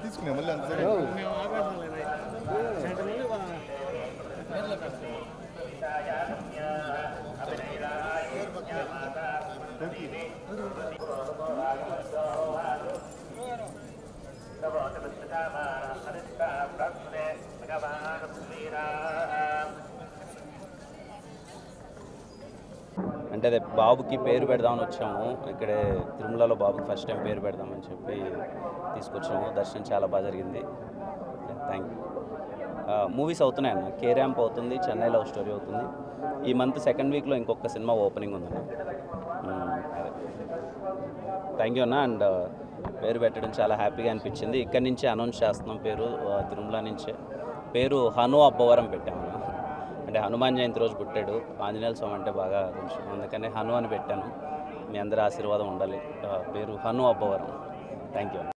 తీసుకునే మళ్ళీ అంత అంటే అదే బాబుకి పేరు పెడదామని వచ్చాము. ఇక్కడే తిరుమలలో బాబుకి ఫస్ట్ టైం పేరు పెడదామని చెప్పి తీసుకొచ్చాము. దర్శనం చాలా బాగా జరిగింది. Thank you. మూవీస్ అవుతున్నాయన్న. కే ర్యాంప్ అవుతుంది, చెన్నై లవ్ స్టోరీ అవుతుంది. ఈ మంత్ సెకండ్ వీక్లో ఇంకొక సినిమా ఓపెనింగ్ ఉందన్న. థ్యాంక్ యూ అన్న. అండ్ పేరు పెట్టడం చాలా హ్యాపీగా అనిపించింది. ఇక్కడి నుంచే అనౌన్స్ చేస్తున్నాం పేరు, తిరుమల నుంచే. పేరు హను అబ్బవరం పెట్టాము. అంటే హనుమాన్ జయంతి రోజు పుట్టాడు. ఆంజనేయ స్వామి అంటే బాగా కొంచెం, అందుకనే హను అని పెట్టాను. మీ అందరి ఆశీర్వాదం ఉండాలి. పేరు హను అబ్బవరం. Thank you.